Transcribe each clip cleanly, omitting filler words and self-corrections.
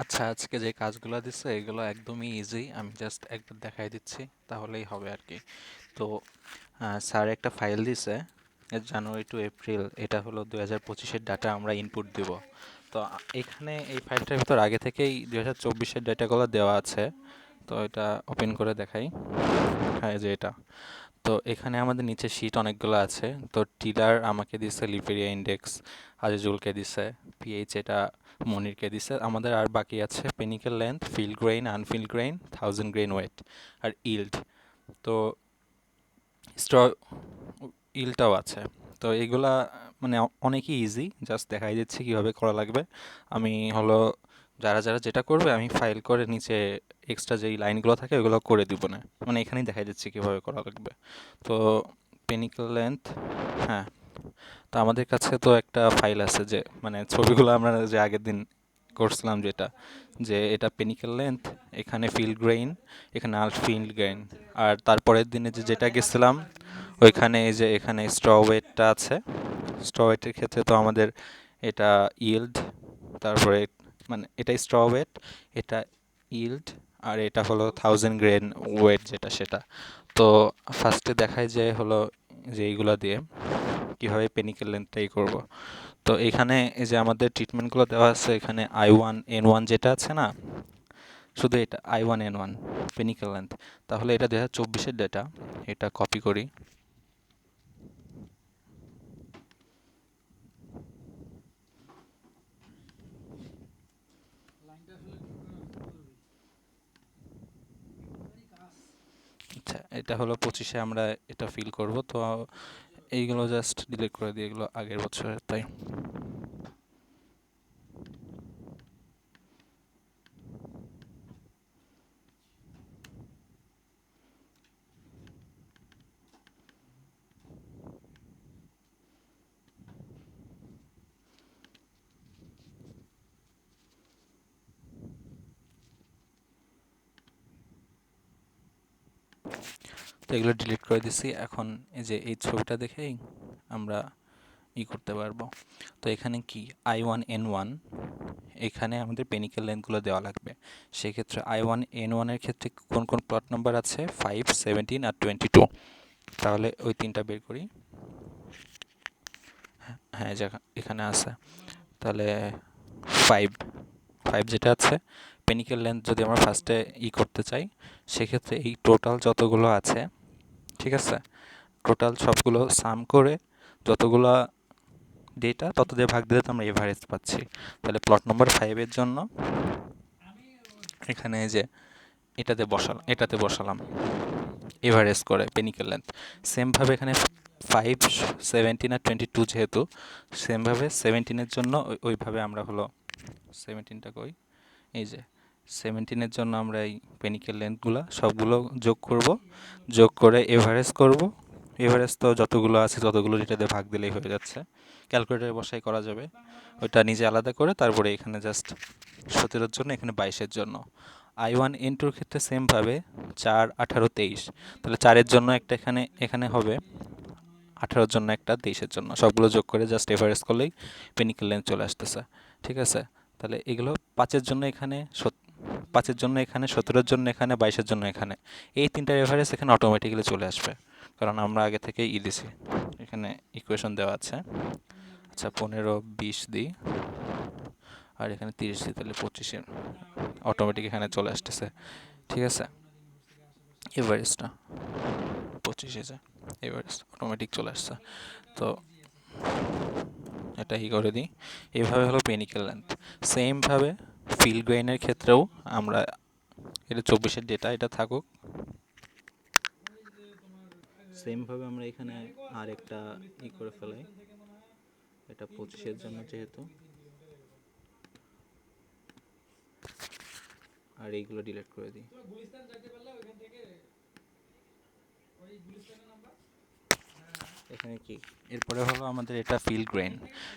আচ্ছা, আজকে যে কাজগুলো দিচ্ছে এগুলো একদমই ইজি। আমি জাস্ট একবার দেখাই দিচ্ছি, তাহলেই হবে আর কি। তো স্যার একটা ফাইল দিছে, জানুয়ারি টু এপ্রিল, এটা হলো 2025-এর ডাটা আমরা ইনপুট দিব। তো এখানে এই ফাইলটার ভিতর আগে থেকেই 2024-এর ডাটাগুলো দেওয়া আছে। তো এটা ওপেন করে দেখাই। হ্যাঁ, এই যে এটা। তো এখানে আমাদের নিচে শীট অনেকগুলো আছে। তো টিলার আমাকে দিছে, লিপেরিয়া ইন্ডেক্স আজিজুলকে দিছে, পিএইচ এটা মনিরকে দিছে। আমাদের আর বাকি আছে panicle length, filled grain, unfilled grain, 1000 grain weight আর ইল্ড। তো স্ট্র ইলটাও আছে। তো এগুলা মানে অনেকই ইজি, জাস্ট দেখাই দিচ্ছি কিভাবে করা লাগবে। আমি হলো যারা যারা যেটা করবে আমি ফাইল করে নিচে এক্সট্রা যেই লাইনগুলো থাকে ওগুলো করে দিব না, মানে এখানেই দেখাই দিচ্ছি কিভাবে করা লাগবে। তো পেনিকেল লেন্থ, হ্যাঁ। তো আমাদের কাছে তো একটা ফাইল আছে, যে মানে ছবিগুলো আমরা যে আগের দিন করছিলাম, যেটা যে এটা পেনিকেল লেন্থ, এখানে ফিল্ড গ্রেইন, এখানে আল ফিল্ড গ্রেইন। আর তারপরের দিনে যে যেটা গেছিলাম ওইখানে এই যে এখানে স্ট্র ওয়েটটা আছে। স্ট্র ওয়েটের ক্ষেত্রে তো আমাদের এটা ইল্ড, তারপরে মানে এটা স্ট্র ওয়েট, এটা ইল্ড, আর এটা হলো 1000 গ্রেন ওয়েট যেটা সেটা। তো ফার্স্টে দেখায় যে হলো যে এইগুলা দিয়ে কীভাবে পেনিকেল লেন্থটাই করব। তো এখানে এই যে আমাদের ট্রিটমেন্টগুলো দেওয়া আছে, এখানে I1N1 যেটা আছে না, শুধু এটা I1N1 পেনিকেল লেন্থ। তাহলে এটা 2024-এর ডেটা, এটা কপি করি। আচ্ছা, এটা হলো 25-এ আমরা এটা ফিল করব। তো এইগুলো জাস্ট ডিলিট করে দিই, এগুলো আগের বছরের, তাই। তো এগুলো ডিলিট করে দিছি। এখন এই যে এই ছবিটা দেখেই আমরা করতে পারবো। তো এখানে কি I1N1, এখানে আমাদের পেনিকেল লেন্থগুলো দেওয়া লাগবে। সেক্ষেত্রে I1N1-এর ক্ষেত্রে কোন কোন প্লট নাম্বার আছে, 5, 17 আর 22। তাহলে ওই তিনটা বের করি। হ্যাঁ, এখানে আছে। তাহলে ফাইভ, ফাইভ যেটা আছে, পেনিকেল লেন্থ যদি আমরা ফার্স্টে করতে চাই, সেক্ষেত্রে এই টোটাল যতগুলো আছে, ঠিক আছে, টোটাল সবগুলো সাম করে যতগুলো ডেটা তত দিয়ে ভাগ দিলে তো আমরা এভারেজ পাচ্ছি। তাহলে প্লট নম্বর 5-এর জন্য এখানে যে এটাতে বসালাম এভারেজ করে পেনিকেল লেন্থ। সেমভাবে এখানে 5, 17 আর 22 যেহেতু, সেমভাবে 17-এর জন্য ওইভাবে আমরা হলো 17টা কই, এই যে 17-এর জন্য আমরা এই পেনিকেল লেন্থগুলো সবগুলো যোগ করব, যোগ করে এভারেজ করব। এভারেজ তো যতগুলো আছে ততগুলো এটাতে ভাগ দিলেই হয়ে যাচ্ছে, ক্যালকুলেটরে বসাই করা যাবে। ওইটা নিজে আলাদা করে তারপরে এখানে জাস্ট 17-এর জন্য, এখানে 22-এর জন্য। I1N2-র ক্ষেত্রে সেমভাবে 4, 18, 23। তাহলে 4-এর জন্য একটা এখানে এখানে হবে, 18-র জন্য একটা, 23-এর জন্য, সবগুলো যোগ করে জাস্ট এভারেজ করলেই পেনিকেল লেন্থ চলে আসতেছে। ঠিক আছে। তাহলে এগুলো 5-এর জন্য এখানে, 5-এর জন্য এখানে, 17-এর জন্য এখানে, 22-এর জন্য এখানে, এই তিনটার এভারেজ এখানে অটোমেটিক্যালি চলে আসবে, কারণ আমরা আগে থেকেই দিছি। এখানে ইকুয়েশন দেওয়া আছে। আচ্ছা, 15, 20 দিই, আর এখানে 30 দিই, তাহলে 25-এ অটোমেটিক এখানে চলে আসতেছে। ঠিক আছে। এভারেজটা 25-এ যায়, এভারেজ অটোমেটিক চলে আসছে। তো এটা করে দিই। এভাবে হলো পেনিকেল লেন্থ। সেমভাবে ফিল্ড গ্রেইনের ক্ষেত্রেও আমরা, এটা 24-এর ডেটা, এটা থাকুক। সেমভাবে আমরা এখানে আরেকটা করে ফেলাই, এটা 25-এর জন্য যেহেতু, আর এইগুলো ডিলিট করে দিই। এখানে কি, এরপরে হলো আমাদের এটা ফিল্ড গ্রেইন।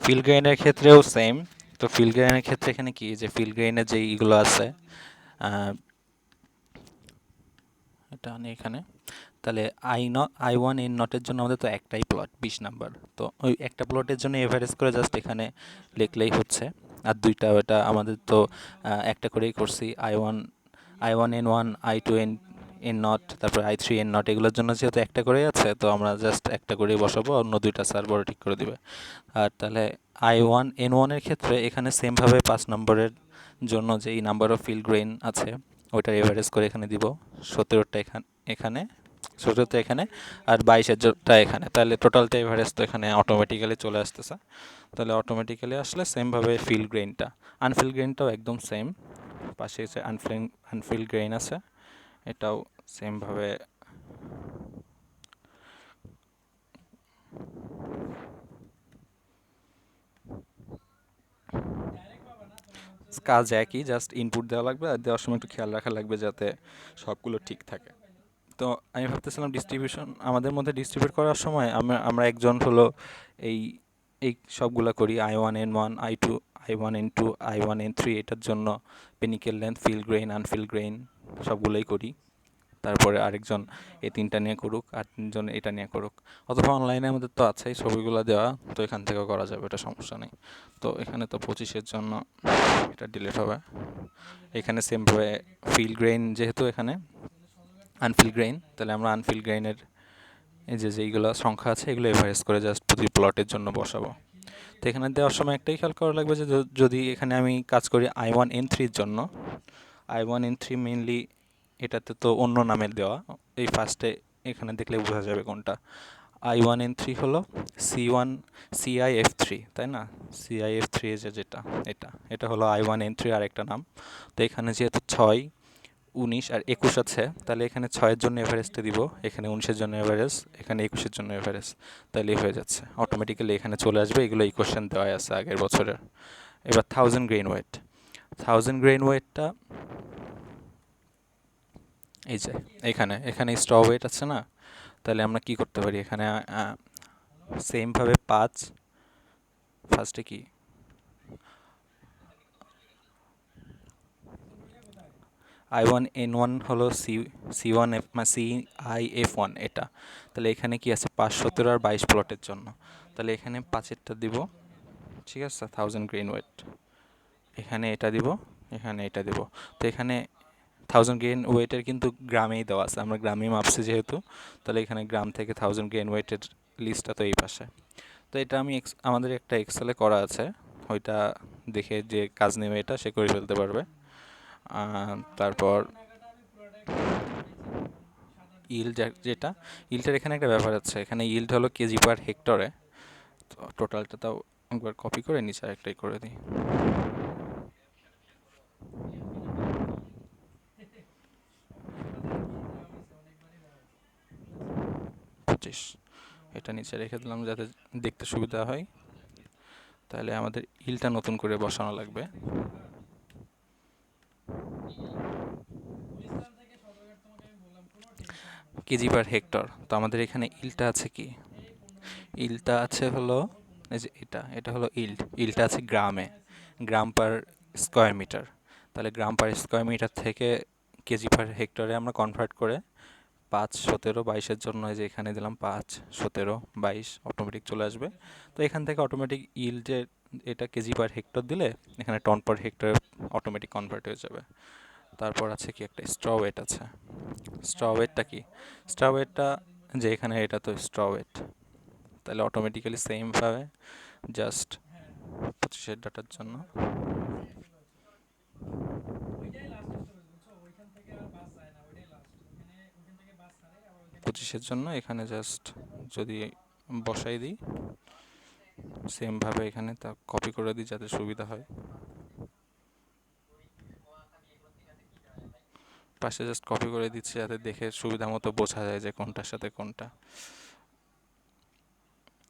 ফিল্ড গ্রেইনের ক্ষেত্রেও সেম। তো ফিল্ড গ্রেইনের ক্ষেত্রে এখানে কি, যে ফিল্ড গ্রেইনের যে ইগুলো আছে, এটা আনি এখানে। তাহলে I1N0-এর জন্য আমাদের তো একটাই প্লট, 20 নাম্বার। তো ওই একটা প্লটের জন্য এভারেজ করে জাস্ট এখানে লিখলেই হচ্ছে। আর দুইটা ওটা আমাদের তো একটা করেই করছি, I1 N1 I2 N not, তারপর I3 N নট, এগুলোর জন্য যেহেতু একটা করেই আছে তো আমরা জাস্ট একটা করেই বসাবো, অন্য দুইটা স্যার বড় ঠিক করে দিবে। আর তাহলে I1 N1 এর ক্ষেত্রে এখানে সেমভাবে 5 নম্বরের জন্য যেই নাম্বার অফ ফিল্ড গ্রেইন আছে ওইটার এভারেজ করে এখানে দিব। 17টা এখানে 17টা এখানে, আর 22টা এখানে, তাহলে টোটালটা এভারেজ তো এখানে অটোমেটিক্যালি চলে আসতেছে। তাহলে অটোমেটিক্যালি আসলে সেমভাবে ফিল্ড গ্রেইনটা, আনফিল্ড গ্রেইনটাও একদম সেম, পাশে যে আনফিল্ড গ্রেইন আছে এটাও সেমভাবে। কাজ একই, জাস্ট ইনপুট দেওয়া লাগবে, আর দেওয়ার সময় একটু খেয়াল রাখা লাগবে যাতে সবগুলো ঠিক থাকে। তো আমি ভাবতেছিলাম ডিস্ট্রিবিউশন আমাদের মধ্যে ডিস্ট্রিবিউট করার সময় আমরা একজন হলো এই এই সবগুলা করি, I1 N1 I2 I1 N3, এটার জন্য panicle length, filled grain, unfilled grain সবগুলোই করি। তারপরে আরেকজন এই তিনটা নিয়ে করুক, আর তিনজন এটা নিয়ে করুক। অথবা অনলাইনে আমাদের তো আছেই ছবিগুলো দেওয়া, তো এখান থেকেও করা যাবে, এটা সমস্যা নেই। তো এখানে তো 25-এর জন্য এটা ডিলিট হবে। এখানে সেমভাবে ফিল্ড গ্রেইন, যেহেতু এখানে আনফিল্ড গ্রেইন, তাহলে আমরা আনফিল্ড গ্রেইনের এই যে যেইগুলো সংখ্যা আছে এগুলো এভারেজ করে জাস্ট প্রতি প্লটের জন্য বসাবো। তো এখানে দেওয়ার সময় একটাই খেয়াল করা লাগবে যে যদি এখানে আমি কাজ করি I1 N3-র জন্য, I1 N3 মেইনলি এটাতে তো অন্য নামের দেওয়া, এই ফার্স্টে এখানে দেখলে বোঝা যাবে কোনটা। I1 N3 হলো CIF3, তাই না? CIF3 যেটা, এটা হলো I1 N3 আর একটা নাম। তো এখানে যেহেতু 6, 19 আর 21 আছে, তাহলে এখানে 6-এর জন্য এভারেজটা দিব, এখানে 19-এর জন্য এভারেজ, এখানে 21-এর জন্য এভারেজ, তাহলে হয়ে যাচ্ছে অটোমেটিক্যালি, এখানে চলে আসবে। এগুলো ইকুয়েশন দেওয়া আছে আগের বছরের। এবার 1000 গ্রেইন ওয়েটটা এই যে এখানে স্ট্র ওয়েট আছে না, তাহলে আমরা কি করতে পারি এখানে সেমভাবে 5, ফার্স্টে কি I1 N1 হলো CIF1 এটা, তাহলে এখানে কি আছে 5, 17 আর 22 প্লটের জন্য, তাহলে এখানে 5-এরটা দিব, ঠিক আছে, 1000 গ্রেইন ওয়েট, এখানে এটা দিব, এখানে এটা দিব। তো এখানে 1000 গ্রেইন ওয়েটের কিন্তু গ্রামেই দেওয়া আছে, আমরা গ্রামেই মাপছি যেহেতু, তাহলে এখানে গ্রাম থেকে 1000 গ্রেইন ওয়েটের লিস্টটা তো এই পাশে। তো এটা আমি আমাদের একটা এক্সেলে করা আছে, ওইটা দেখে যে কাজ নেবে এটা সে করে ফেলতে পারবে। তারপর ইল্ড, যেটা ইল্ডের এখানে একটা ব্যাপার আছে, এখানে ইল্ড হলো কেজি পার হেক্টরে। তো টোটালটা তাও একবার কপি করে নিচে আরেকটাই করে দিই, 25, এটা নিচে রেখে দিলাম যাতে দেখতে সুবিধা হয়। তাহলে আমাদের ইলটা নতুন করে বসানো লাগবে। কেজি পার হেক্টর, তো আমাদের এখানে ইলটা আছে কি, ইলটা আছে হলো এই যে এটা হলো ইলটা আছে গ্রামে, গ্রাম পার স্কোয়ার মিটার। তাহলে গ্রাম পার স্কোয়ার মিটার থেকে কেজি পার হেক্টরে আমরা কনভার্ট করে 5, 17, 22-এর জন্য এই যে এখানে দিলাম 5, 17, 22 অটোমেটিক চলে আসবে। তো এখান থেকে অটোমেটিক ইল্ডের এটা কেজি পার হেক্টর দিলে এখানে tonne per hectare automatic convert হয়ে যাবে। তারপর আছে কি একটা স্ট্র ওয়েট আছে। স্ট্র ওয়েটটা কি, স্ট্র ওয়েটটা যে এখানে এটা তো স্ট্র ওয়েট, তাহলে অটোমেটিক্যালি সেমভাবে জাস্ট 25-এর ডাটার জন্য 25-এর জন্য এখানে জাস্ট যদি বসাই দিই সেমভাবে এখানে তা কপি করে দিই যাতে সুবিধা হয়। পাশে জাস্ট কপি করে দিচ্ছি যাতে দেখে সুবিধা মতো বোঝা যায় যে কোনটার সাথে কোনটা।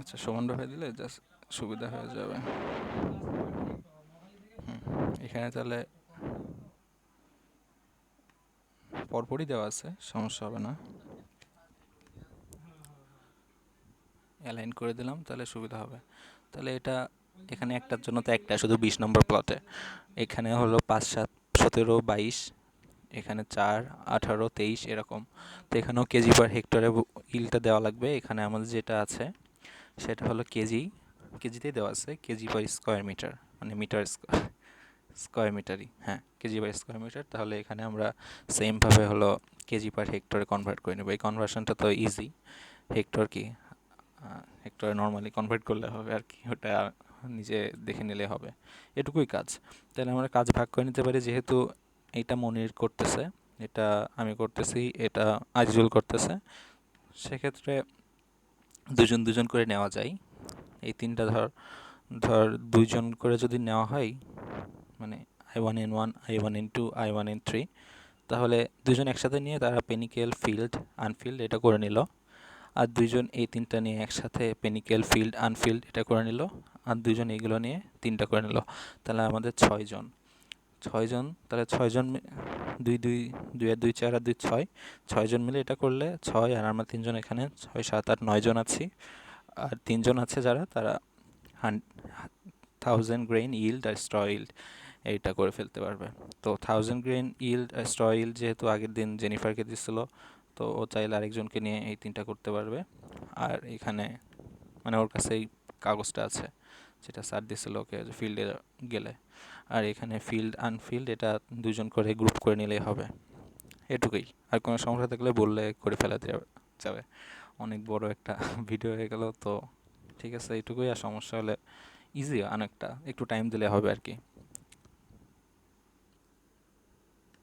আচ্ছা, সমানভাবে দিলে জাস্ট সুবিধা হয়ে যাবে। এখানে তাহলে পরপরই দেওয়া আছে, সমস্যা হবে না, অ্যালাইন করে দিলাম তাহলে সুবিধা হবে। তাহলে এটা এখানে একটার জন্য তো একটা শুধু 20 নম্বর প্লটে, এখানে হলো 5, 7, 17, 22, এখানে 4, 18, 23 এরকম। তো এখানেও কেজি পার হেক্টরে ইলটা দেওয়া লাগবে। এখানে আমাদের যেটা আছে সেটা হলো কেজিতেই দেওয়া আছে, কেজি পার স্কোয়ার মিটার, মানে মিটার স্কোয়ার মিটারই, হ্যাঁ, কেজি বাই স্কোয়ার মিটার। তাহলে এখানে আমরা সেমভাবে হলো কেজি পার হেক্টরে কনভার্ট করে নেব। এই কনভার্সনটা তো ইজি। হেক্টর কি, হেক্টরে নর্মালি কনভার্ট করলে হবে আর কি, ওটা নিজে দেখে নিলে হবে, এটুকুই কাজ। তাহলে আমরা কাজ ভাগ করে নিতে পারি, যেহেতু এইটা মনির করতেছে, এটা আমি করতেছি, এটা আজিজুল করতেছে, সেক্ষেত্রে দুজন দুজন করে নেওয়া যায়। এই তিনটা ধর ধর দুইজন করে যদি নেওয়া হয়, মানে I1N1, I1N2, I1N3, তাহলে দুজন একসাথে নিয়ে তারা পেনিকেল, ফিল্ড, আনফিল্ড এটা করে নিল। আর দুইজন এই তিনটা নিয়ে একসাথে পেনিকেল, ফিল্ড, আনফিল্ড এটা করে নিল। আর দুইজন এইগুলো নিয়ে তিনটা করে নিল। তাহলে আমাদের ছয়জন, ছয়জন, তাহলে ছয়জন দুই দুই, দুই আর দুই চার আর দুই ছয়, ছয়জন মিলে এটা করলে ছয়, আর আমরা তিনজন এখানে ছয় সাত আট নয়জন আছি। আর তিনজন আছে যারা, তারা 1000 গ্রেইন ইল্ড আর স্ট্র ইল্ড এইটা করে ফেলতে পারবে। তো 1000 গ্রেইন ইল্ড আর স্ট্র ইল্ড যেহেতু আগের দিন জেনিফারকে দিছিল, তো ও চাইলে আরেকজনকে নিয়ে এই তিনটা করতে পারবে। আর এখানে মানে ওর কাছে এই কাগজটা আছে যেটা স্যার দিছিল ওকে ফিল্ডে গেলে। আর এখানে ফিল্ড, আনফিল্ড এটা দুজন করে গ্রুপ করে নিলেই হবে, এটুকুই। আর কোনো সমস্যা থাকলে বললে করে ফেলা যাবে। অনেক বড় একটা ভিডিও হয়ে গেল তো, ঠিক আছে, এইটুকুই। আর সমস্যা হলে ইজি, অনেকটা একটু টাইম দিলে হবে আর কি।